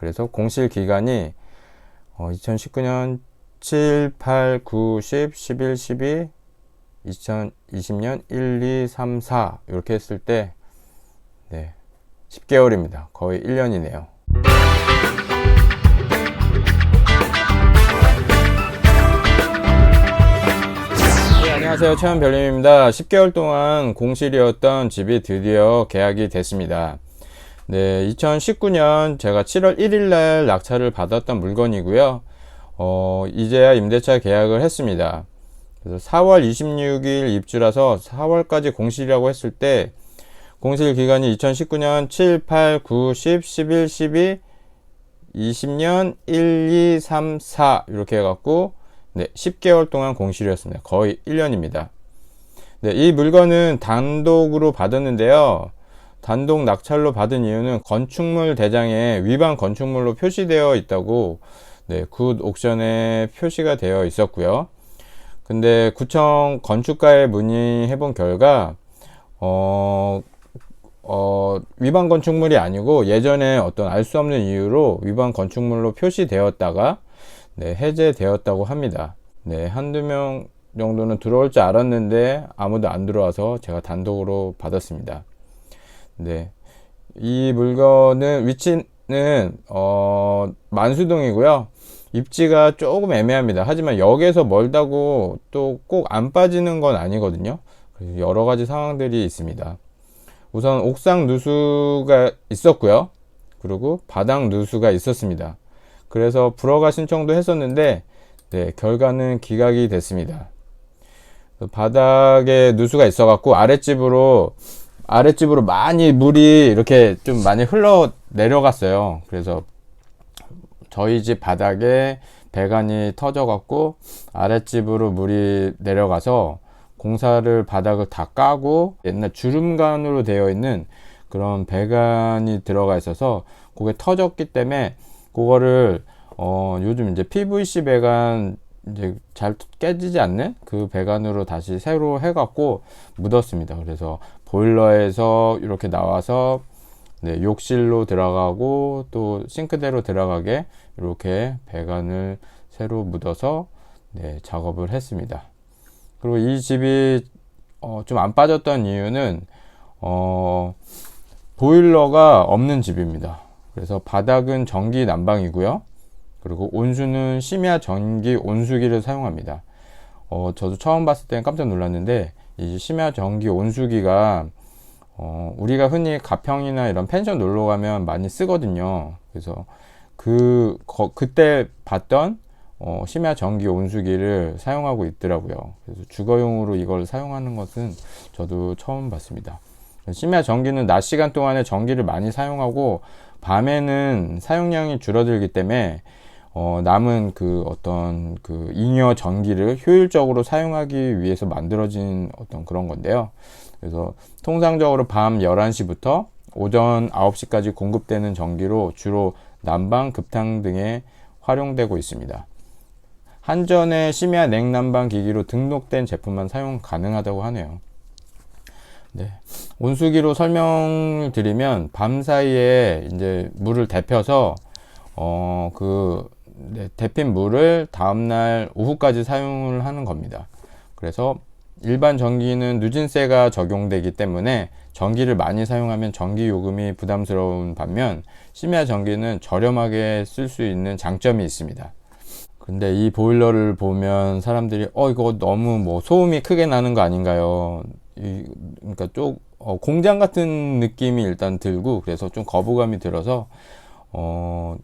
그래서 공실 기간이 2019년 7, 8, 9, 10, 11, 12, 2020년 1, 2, 3, 4 이렇게 했을 때 10개월입니다. 거의 1년이네요. 안녕하세요. 최현별님입니다. 10개월 동안 공실이었던 집이 드디어 계약이 됐습니다. 2019년 제가 7월 1일날 낙찰을 받았던 물건이고요. 이제야 임대차 계약을 했습니다. 그래서 4월 26일 입주라서 4월까지 공실이라고 했을 때 공실 기간이 2019년 7, 8, 9, 10, 11, 12, 20년 1, 2, 3, 4 이렇게 해갖고 10개월 동안 공실이었습니다. 거의 1년입니다. 이 물건은 단독으로 받았는데요. 단독 낙찰로 받은 이유는 건축물 대장에 위반 건축물로 표시되어 있다고 굿 옥션에 표시가 되어 있었고요. 근데 구청 건축가에 문의해 본 결과 위반 건축물이 아니고 예전에 어떤 알 수 없는 이유로 위반 건축물로 표시되었다가 해제되었다고 합니다. 한두 명 정도는 들어올 줄 알았는데 아무도 안 들어와서 제가 단독으로 받았습니다. 이 물건은 위치는 만수동이고요. 입지가 조금 애매합니다. 하지만 역에서 멀다고 또 꼭 안 빠지는 건 아니거든요. 그래서 여러 가지 상황들이 있습니다. 우선 옥상 누수가 있었고요. 그리고 바닥 누수가 있었습니다. 그래서 불허가 신청도 했었는데 결과는 기각이 됐습니다. 바닥에 누수가 있어 갖고 아랫집으로 많이 물이 이렇게 좀 많이 흘러 내려갔어요. 그래서 저희 집 바닥에 배관이 터져 갖고 아랫집으로 물이 내려가서 공사를 바닥을 다 까고 옛날 주름관으로 되어 있는 그런 배관이 들어가 있어서 그게 터졌기 때문에 그거를 요즘 이제 PVC 배관 이제 잘 깨지지 않는 그 배관으로 다시 새로 해갖고 묻었습니다. 그래서 보일러에서 이렇게 나와서 욕실로 들어가고 또 싱크대로 들어가게 이렇게 배관을 새로 묻어서 작업을 했습니다. 그리고 이 집이 좀 안 빠졌던 이유는 보일러가 없는 집입니다. 그래서 바닥은 전기 난방이고요. 그리고 온수는 심야 전기 온수기를 사용합니다. 저도 처음 봤을 때는 깜짝 놀랐는데 이 심야 전기 온수기가 우리가 흔히 가평이나 이런 펜션 놀러 가면 많이 쓰거든요. 그래서 그때 봤던 심야 전기 온수기를 사용하고 있더라고요. 그래서 주거용으로 이걸 사용하는 것은 저도 처음 봤습니다. 심야 전기는 낮 시간 동안에 전기를 많이 사용하고 밤에는 사용량이 줄어들기 때문에 남은 어떤 잉여 전기를 효율적으로 사용하기 위해서 만들어진 어떤 그런 건데요. 그래서 통상적으로 밤 11시부터 오전 9시까지 공급되는 전기로 주로 난방, 급탕 등에 활용되고 있습니다. 한전의 심야 냉난방 기기로 등록된 제품만 사용 가능하다고 하네요. 온수기로 설명을 드리면 밤 사이에 이제 물을 데펴서 데핀 물을 다음날 오후까지 사용을 하는 겁니다. 그래서 일반 전기는 누진세가 적용되기 때문에 전기를 많이 사용하면 전기 요금이 부담스러운 반면 심야 전기는 저렴하게 쓸 수 있는 장점이 있습니다. 근데 이 보일러를 보면 사람들이 이거 너무 소음이 크게 나는 거 아닌가요? 그러니까 좀 공장 같은 느낌이 일단 들고 그래서 좀 거부감이 들어서 좀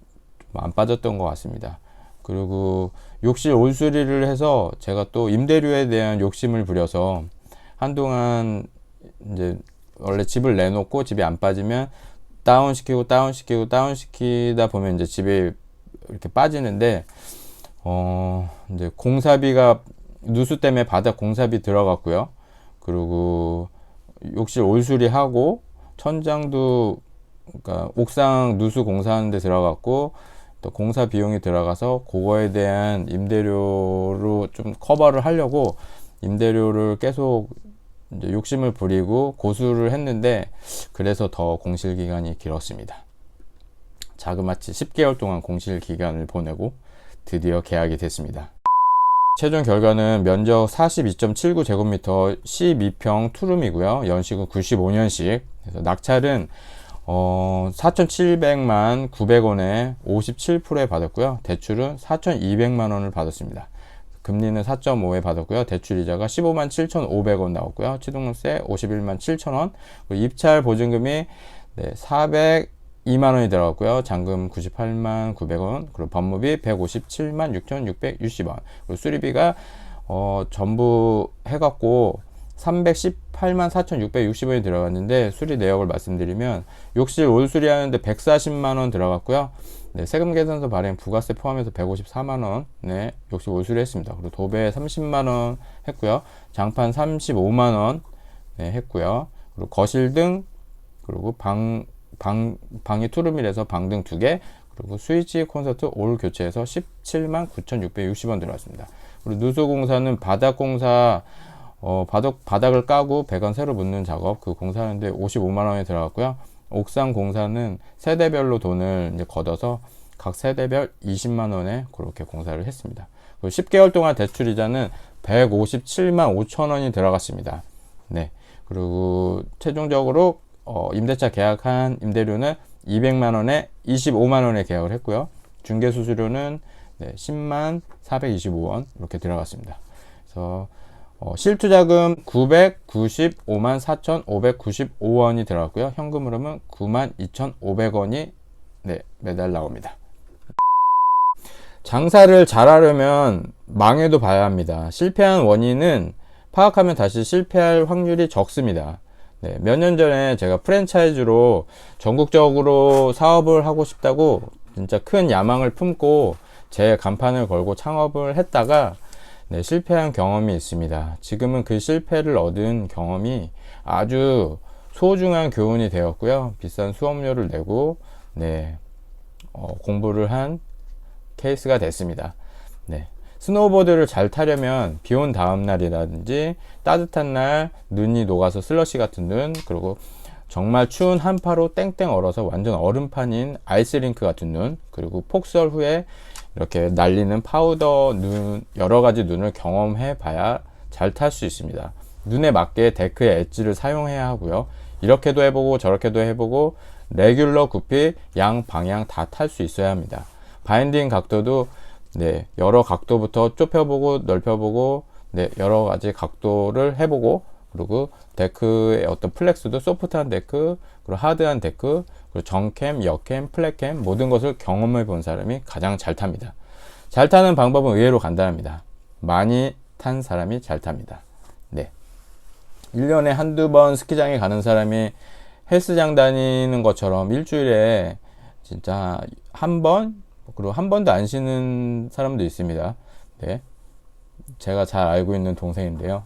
안 빠졌던 것 같습니다. 그리고 욕실 올수리를 해서 제가 또 임대료에 대한 욕심을 부려서 한동안 이제 원래 집을 내놓고 집이 안 빠지면 다운시키다 보면 이제 집이 이렇게 빠지는데 이제 공사비가 누수 때문에 바닥 공사비 들어갔고요. 그리고 욕실 올수리하고 천장도 그러니까 옥상 누수 공사하는 데 들어갔고 또 공사 비용이 들어가서 그거에 대한 임대료로 좀 커버를 하려고 임대료를 계속 이제 욕심을 부리고 고수를 했는데 그래서 더 공실 기간이 길었습니다. 자그마치 10개월 동안 공실 기간을 보내고 드디어 계약이 됐습니다. 최종 결과는 면적 42.79제곱미터 12평 투룸이고요. 연식은 95년식. 그래서 낙찰은 4,700만 900원에 57%에 받았고요. 대출은 4,200만 원을 받았습니다. 금리는 4.5에 받았고요. 대출이자가 15만 7,500원 나왔고요. 취득세 51만 7천원. 입찰 보증금이 402만 원이 들어갔고요. 잔금 98만 900원. 그리고 법무비 157만 6,660원. 그리고 수리비가 전부 해갖고 318만 4,660원이 들어갔는데, 수리 내역을 말씀드리면 욕실 올수리 하는데 140만 원 들어갔고요. 세금 계산서 발행 부가세 포함해서 154만 원, 욕실 올수리 했습니다. 그리고 도배 30만 원 했고요. 장판 35만 원 했고요. 그리고 거실 등, 그리고 방이 투룸이라서 방 등 2개, 그리고 스위치 콘서트 올 교체해서 17만 9,660원 들어갔습니다. 그리고 누수 공사는 바닥 공사, 바닥을 까고 배관 새로 묻는 작업, 그 공사하는데 55만 원이 들어갔고요. 옥상 공사는 세대별로 돈을 이제 걷어서 각 세대별 20만 원에 그렇게 공사를 했습니다. 그리고 10개월 동안 대출이자는 157만 5천 원이 들어갔습니다. 네. 그리고 최종적으로 임대차 계약한 임대료는 200만 원에 25만 원에 계약을 했고요. 중개 수수료는 10만 425원 이렇게 들어갔습니다. 그래서 실투자금 995만 4,595원이 들어갔고요. 현금으로는 9만 2,500원이 매달 나옵니다. 장사를 잘하려면 망해도 봐야 합니다. 실패한 원인은 파악하면 다시 실패할 확률이 적습니다. 몇 년 전에 제가 프랜차이즈로 전국적으로 사업을 하고 싶다고 진짜 큰 야망을 품고 제 간판을 걸고 창업을 했다가 실패한 경험이 있습니다. 지금은 그 실패를 얻은 경험이 아주 소중한 교훈이 되었고요. 비싼 수업료를 내고 공부를 한 케이스가 됐습니다. 스노우보드를 잘 타려면 비 온 다음 날이라든지 따뜻한 날 눈이 녹아서 슬러시 같은 눈, 그리고 정말 추운 한파로 땡땡 얼어서 완전 얼음판인 아이스링크 같은 눈, 그리고 폭설 후에 이렇게 날리는 파우더 눈, 여러 가지 눈을 경험해 봐야 잘 탈 수 있습니다. 눈에 맞게 데크의 엣지를 사용해야 하고요. 이렇게도 해보고 저렇게도 해보고 레귤러 구피 양 방향 다 탈 수 있어야 합니다. 바인딩 각도도 여러 각도부터 좁혀보고 넓혀보고 여러 가지 각도를 해보고, 그리고 데크의 어떤 플렉스도 소프트한 데크, 그리고 하드한 데크, 그리고 정캠, 역캠, 플랫캠 모든 것을 경험해 본 사람이 가장 잘 탑니다. 잘 타는 방법은 의외로 간단합니다. 많이 탄 사람이 잘 탑니다. 1년에 한두 번 스키장에 가는 사람이 헬스장 다니는 것처럼 일주일에 진짜 한 번, 그리고 한 번도 안 쉬는 사람도 있습니다. 제가 잘 알고 있는 동생인데요.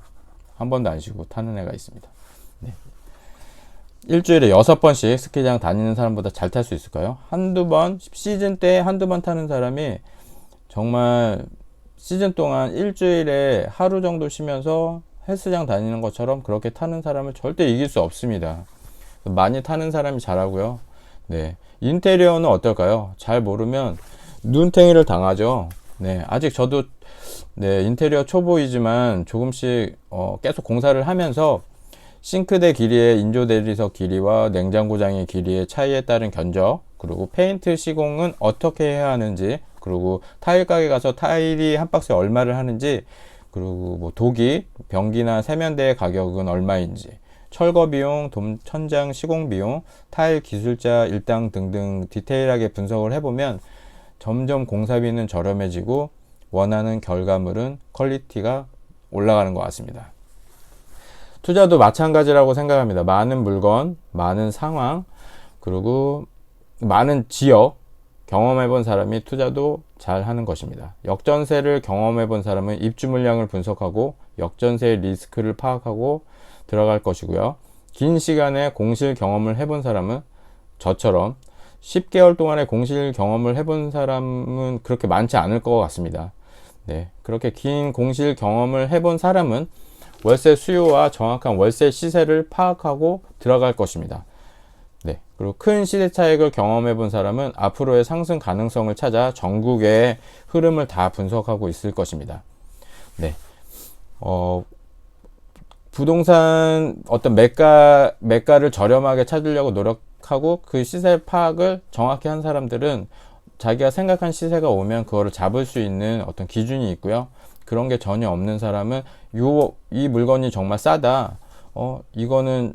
한 번도 안 쉬고 타는 애가 있습니다. 일주일에 6번씩 스키장 다니는 사람보다 잘 탈 수 있을까요? 한두 번, 시즌 때 한두 번 타는 사람이 정말 시즌 동안 일주일에 하루 정도 쉬면서 헬스장 다니는 것처럼 그렇게 타는 사람을 절대 이길 수 없습니다. 많이 타는 사람이 잘하고요. 인테리어는 어떨까요? 잘 모르면 눈탱이를 당하죠. 아직 저도 인테리어 초보이지만 조금씩 계속 공사를 하면서 싱크대 길이의 인조 대리석 길이와 냉장고장의 길이의 차이에 따른 견적, 그리고 페인트 시공은 어떻게 해야 하는지, 그리고 타일 가게 가서 타일이 한 박스에 얼마를 하는지, 그리고 뭐 도기, 변기나 세면대의 가격은 얼마인지, 철거 비용, 천장 시공 비용, 타일 기술자 일당 등등 디테일하게 분석을 해보면 점점 공사비는 저렴해지고 원하는 결과물은 퀄리티가 올라가는 것 같습니다. 투자도 마찬가지라고 생각합니다. 많은 물건, 많은 상황, 그리고 많은 지역 경험해 본 사람이 투자도 잘 하는 것입니다. 역전세를 경험해 본 사람은 입주 물량을 분석하고 역전세의 리스크를 파악하고 들어갈 것이고요. 긴 시간의 공실 경험을 해본 사람은 저처럼 10개월 동안의 공실 경험을 해본 사람은 그렇게 많지 않을 것 같습니다. 그렇게 긴 공실 경험을 해본 사람은 월세 수요와 정확한 월세 시세를 파악하고 들어갈 것입니다. 그리고 큰 시대 차익을 경험해 본 사람은 앞으로의 상승 가능성을 찾아 전국의 흐름을 다 분석하고 있을 것입니다. 네. 부동산 어떤 매가를 저렴하게 찾으려고 노력하고 그 시세 파악을 정확히 한 사람들은 자기가 생각한 시세가 오면 그거를 잡을 수 있는 어떤 기준이 있고요. 그런 게 전혀 없는 사람은 이 물건이 정말 싸다. 이거는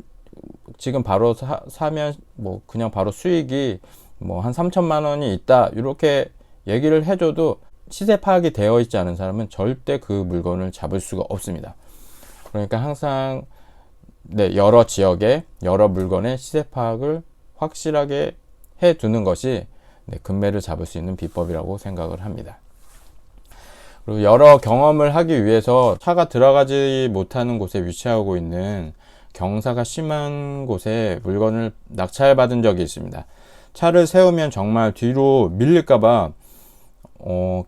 지금 바로 사면 뭐 그냥 바로 수익이 뭐 한 3천만 원이 있다. 이렇게 얘기를 해줘도 시세 파악이 되어 있지 않은 사람은 절대 그 물건을 잡을 수가 없습니다. 그러니까 항상 여러 지역의 여러 물건의 시세 파악을 확실하게 해 두는 것이 금매를 잡을 수 있는 비법이라고 생각을 합니다. 그리고 여러 경험을 하기 위해서 차가 들어가지 못하는 곳에 위치하고 있는 경사가 심한 곳에 물건을 낙찰받은 적이 있습니다. 차를 세우면 정말 뒤로 밀릴까봐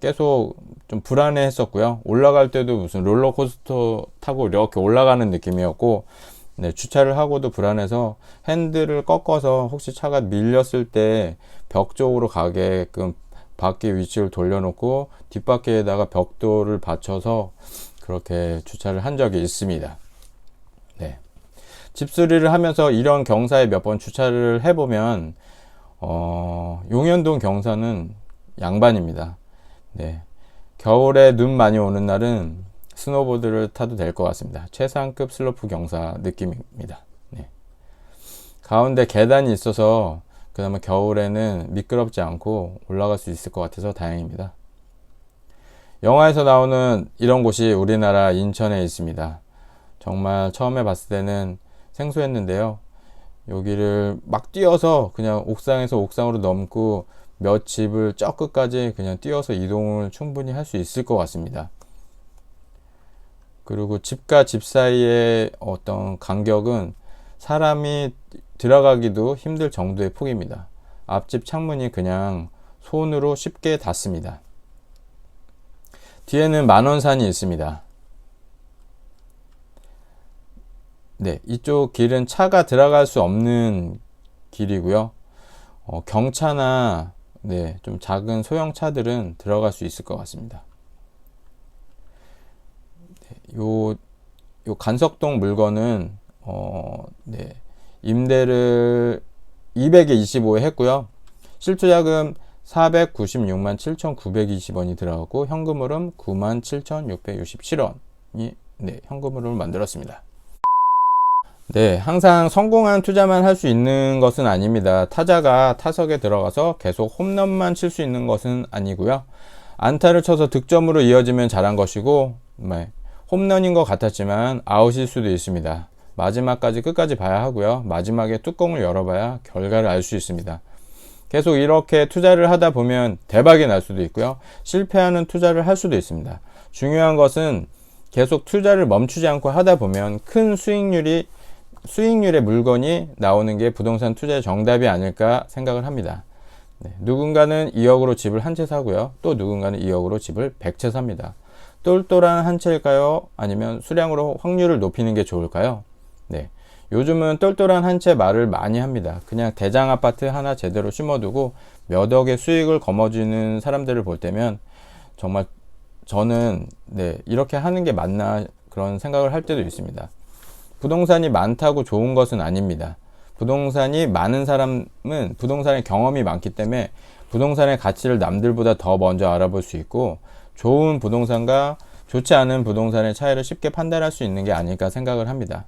계속 좀 불안해 했었고요. 올라갈 때도 무슨 롤러코스터 타고 이렇게 올라가는 느낌이었고, 주차를 하고도 불안해서 핸들을 꺾어서 혹시 차가 밀렸을 때 벽 쪽으로 가게끔 바퀴 위치를 돌려놓고 뒷바퀴에다가 벽돌을 받쳐서 그렇게 주차를 한 적이 있습니다. 집수리를 하면서 이런 경사에 몇 번 주차를 해보면 용현동 경사는 양반입니다. 겨울에 눈 많이 오는 날은 스노보드를 타도 될 것 같습니다. 최상급 슬로프 경사 느낌입니다. 가운데 계단이 있어서 그나마 겨울에는 미끄럽지 않고 올라갈 수 있을 것 같아서 다행입니다. 영화에서 나오는 이런 곳이 우리나라 인천에 있습니다. 정말 처음에 봤을 때는 생소했는데요. 여기를 막 뛰어서 그냥 옥상에서 옥상으로 넘고 몇 집을 저 끝까지 그냥 뛰어서 이동을 충분히 할 수 있을 것 같습니다. 그리고 집과 집 사이의 어떤 간격은 사람이 들어가기도 힘들 정도의 폭입니다. 앞집 창문이 그냥 손으로 쉽게 닿습니다. 뒤에는 만원산이 있습니다. 이쪽 길은 차가 들어갈 수 없는 길이고요. 경차나 좀 작은 소형차들은 들어갈 수 있을 것 같습니다. 요 간석동 물건은 임대를 200에 25에 했고요. 실투자금 496만 7,920원이 들어가고 현금흐름 97,667원이 현금흐름을 만들었습니다. 항상 성공한 투자만 할 수 있는 것은 아닙니다. 타자가 타석에 들어가서 계속 홈런만 칠 수 있는 것은 아니고요. 안타를 쳐서 득점으로 이어지면 잘한 것이고, 홈런인 것 같았지만 아웃일 수도 있습니다. 마지막까지 끝까지 봐야 하고요. 마지막에 뚜껑을 열어봐야 결과를 알 수 있습니다. 계속 이렇게 투자를 하다 보면 대박이 날 수도 있고요. 실패하는 투자를 할 수도 있습니다. 중요한 것은 계속 투자를 멈추지 않고 하다 보면 큰 수익률의 물건이 나오는 게 부동산 투자의 정답이 아닐까 생각을 합니다. 누군가는 2억으로 집을 한 채 사고요. 또 누군가는 2억으로 집을 100채 삽니다. 똘똘한 한 채일까요? 아니면 수량으로 확률을 높이는 게 좋을까요? 요즘은 똘똘한 한 채 말을 많이 합니다. 그냥 대장 아파트 하나 제대로 심어두고 몇 억의 수익을 거머쥐는 사람들을 볼 때면 정말 저는 이렇게 하는 게 맞나 그런 생각을 할 때도 있습니다. 부동산이 많다고 좋은 것은 아닙니다. 부동산이 많은 사람은 부동산의 경험이 많기 때문에 부동산의 가치를 남들보다 더 먼저 알아볼 수 있고 좋은 부동산과 좋지 않은 부동산의 차이를 쉽게 판단할 수 있는 게 아닐까 생각을 합니다.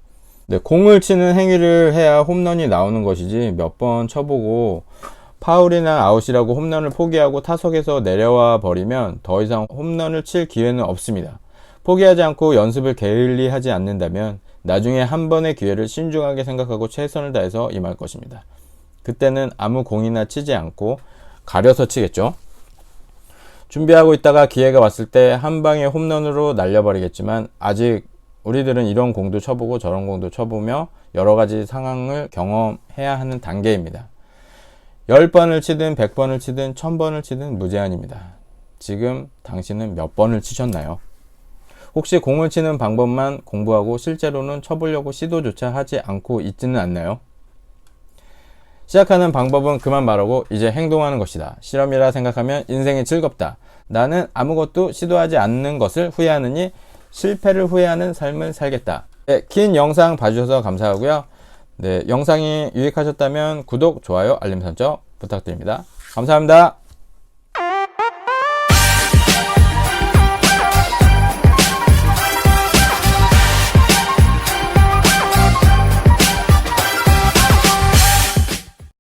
공을 치는 행위를 해야 홈런이 나오는 것이지 몇 번 쳐보고 파울이나 아웃이라고 홈런을 포기하고 타석에서 내려와 버리면 더 이상 홈런을 칠 기회는 없습니다. 포기하지 않고 연습을 게을리하지 않는다면 나중에 한 번의 기회를 신중하게 생각하고 최선을 다해서 임할 것입니다. 그때는 아무 공이나 치지 않고 가려서 치겠죠. 준비하고 있다가 기회가 왔을 때 한 방에 홈런으로 날려버리겠지만 아직 우리들은 이런 공도 쳐보고 저런 공도 쳐보며 여러 가지 상황을 경험해야 하는 단계입니다. 10번을 치든 100번을 치든 1000번을 치든 무제한입니다. 지금 당신은 몇 번을 치셨나요? 혹시 공을 치는 방법만 공부하고 실제로는 쳐보려고 시도조차 하지 않고 있지는 않나요? 시작하는 방법은 그만 말하고 이제 행동하는 것이다. 실험이라 생각하면 인생이 즐겁다. 나는 아무것도 시도하지 않는 것을 후회하느니 실패를 후회하는 삶을 살겠다. 네, 긴 영상 봐주셔서 감사하고요. 네, 영상이 유익하셨다면 구독, 좋아요, 알림 설정 부탁드립니다. 감사합니다.